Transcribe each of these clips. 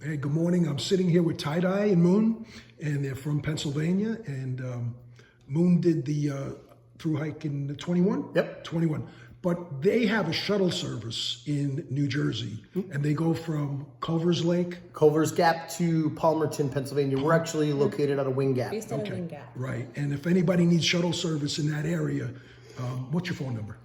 Hey, good morning. I'm sitting here with TyeDye and Moon, and they're from Pennsylvania. And Moon did the thru-hike in 21? Yep. 21. But they have a shuttle service in New Jersey, and they go from Culver's Lake. Culver's Gap to Palmerton, Pennsylvania. We're actually located out of Wing Gap. Based out of Wing Gap. Right. And if anybody needs shuttle service in that area, what's your phone number?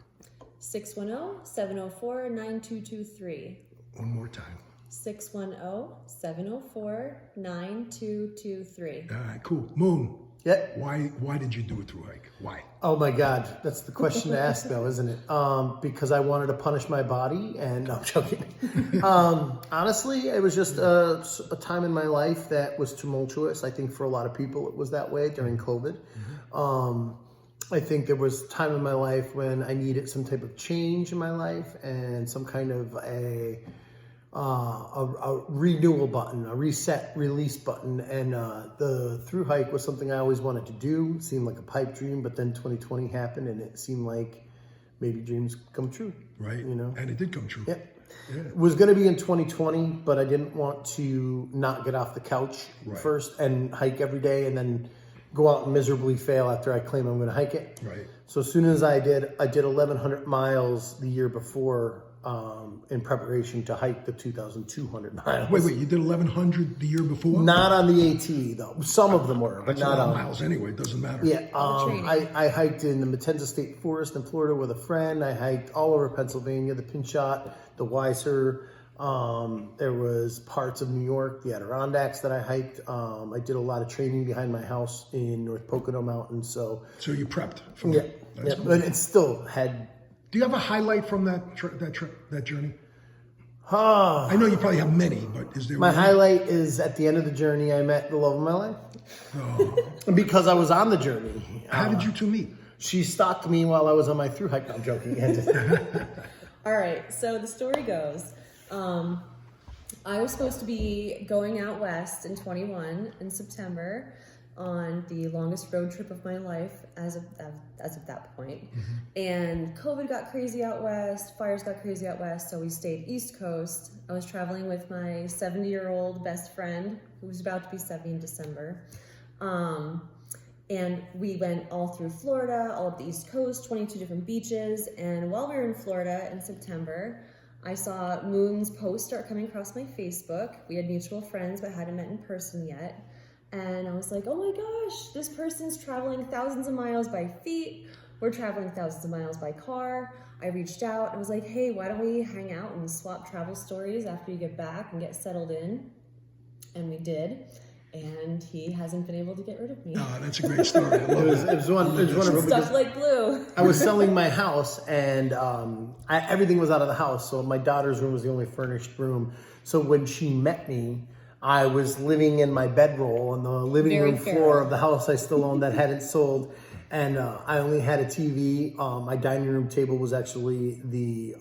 610-704-9223. One more time. 610-704-9223. All right, cool. Moon. Yeah. Why did you do a thru-hike? Why? Oh my God, that's the question to ask though, isn't it? Because I wanted to punish my body, and no, I'm joking. Honestly, it was just a time in my life that was tumultuous. I think for a lot of people it was that way during COVID. I think there was time in my life when I needed some type of change in my life and some kind of a renewal button, a reset, release button. And the thru-hike was something I always wanted to do. It seemed like a pipe dream, but then 2020 happened and it seemed like maybe dreams come true. Right. You know? And it did come true. Yeah. It was going to be in 2020, but I didn't want to not get off the couch first and hike every day and then go out and miserably fail after I claim I'm going to hike it. Right. So as soon as I did 1,100 miles the year before in preparation to hike the 2,200 miles. Wait, you did 1,100 the year before? Not on the AT though. Some of them were, but That's not a lot of on. miles anyway. It doesn't matter. Yeah, I hiked in the Matenza State Forest in Florida with a friend. I hiked all over Pennsylvania, the Pinchot, the Weiser. There was parts of New York, the Adirondacks that I hiked. I did a lot of training behind my house in North Pocono Mountains. So you prepped for yeah, that. Cool. But it still had. Do you have a highlight from that journey? I know you probably have many, but is there My one? highlight is at the end of the journey, I met the love of my life. Oh. Because I was on the journey. How did you two meet? She stalked me while I was on my thru-hike. No, I'm joking. All right, so the story goes, I was supposed to be going out west in 21 in September on the longest road trip of my life as of that point. And COVID got crazy out west, fires got crazy out west, so we stayed East Coast. I was traveling with my 70-year-old best friend, who was about to be 70 in December. And we went all through Florida, all up the East Coast, 22 different beaches. And while we were in Florida in September, I saw Moon's post start coming across my Facebook. We had mutual friends, but hadn't met in person yet. And I was like, oh my gosh, this person's traveling thousands of miles by feet. We're traveling thousands of miles by car. I reached out. I was like, hey, why don't we hang out and swap travel stories after you get back and get settled in? And we did. And he hasn't been able to get rid of me. Oh, that's a great story. I love It was wonderful. Stuff like glue. I was selling my house, and everything was out of the house. So my daughter's room was the only furnished room. So when she met me, I was living in my bedroll on the living room floor of the house I still owned that hadn't sold. And I only had a TV. My dining room table was actually the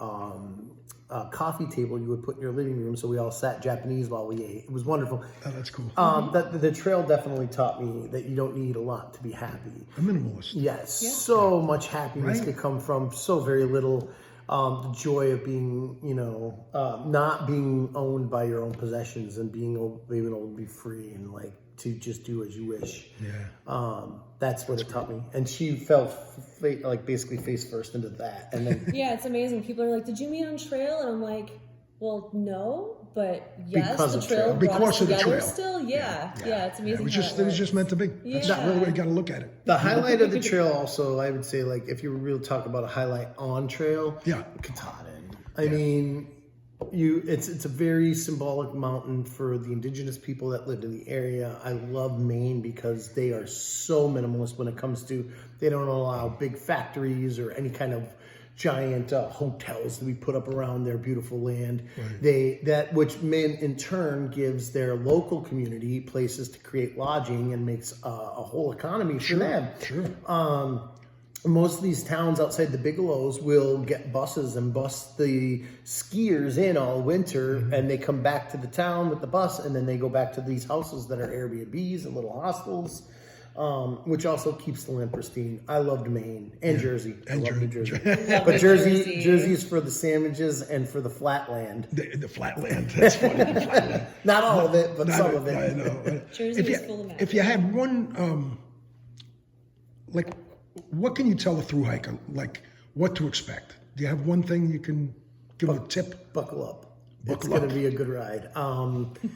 coffee table you would put in your living room. So we all sat Japanese while we ate. It was wonderful. Oh, that's cool. The trail definitely taught me that you don't need a lot to be happy. A minimalist. Yes, so much happiness could come from so very little. The joy of being, not being owned by your own possessions and being able to be free and like to just do as you wish. Yeah. That's what it taught me. And she fell basically face first into that. And then yeah, it's amazing. People are like, did you meet on trail? And I'm like, well, no, but yes, the trail brought us together still. Yeah, it's amazing. It was just meant to be. That's the way you got to look at it. The highlight of the trail also, I would say, like, if you really talk about a highlight on trail, Katahdin. I mean, it's a very symbolic mountain for the indigenous people that lived in the area. I love Maine because they are so minimalist when it comes to, they don't allow big factories or any kind of giant hotels to be put up around their beautiful land. Which in turn gives their local community places to create lodging and makes a whole economy for them. Most of these towns outside the Bigelows will get buses and bus the skiers in all winter, and they come back to the town with the bus, and then they go back to these houses that are Airbnbs and little hostels. which also keeps the land pristine. I loved Maine and Jersey. And I love New Jersey. Love But New Jersey's for the sandwiches and for the flat land. The flatland. That's funny. The flatland. Not all of it, but Not some it, of it. I know. Jersey is full of magic. If you had one, like, what can you tell a thru hiker, like, what to expect? Do you have one thing you can give a tip? Buckle up. It's Buckle going up. to be a good ride.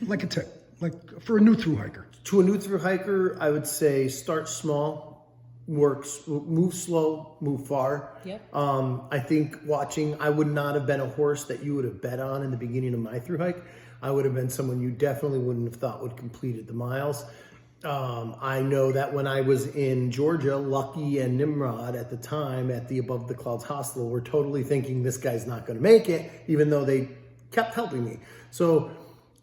Like a tip, like for a new thru hiker. To a new thru hiker, I would say start small, move slow, move far. Yep. I think I would not have been a horse that you would have bet on in the beginning of my thru hike. I would have been someone you definitely wouldn't have thought would completed the miles. I know that when I was in Georgia, Lucky and Nimrod at the time at the Above the Clouds Hospital were totally thinking this guy's not going to make it, even though they kept helping me. So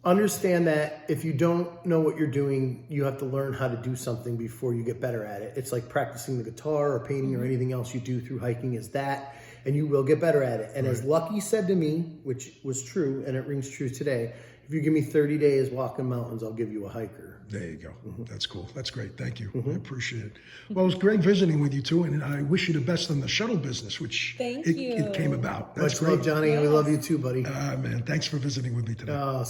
understand that if you don't know what you're doing, you have to learn how to do something before you get better at it. It's like practicing the guitar or painting or anything else you do through hiking is that, and you will get better at it. And as Lucky said to me, which was true, and it rings true today, if you give me 30 days walking mountains, I'll give you a hiker. There you go. That's cool. That's great. Thank you. I appreciate it. Well, it was great visiting with you too, and I wish you the best in the shuttle business, which Thank it you. came about. That's Much great. love, Johnny, and we love you too, buddy. Man, thanks for visiting with me today.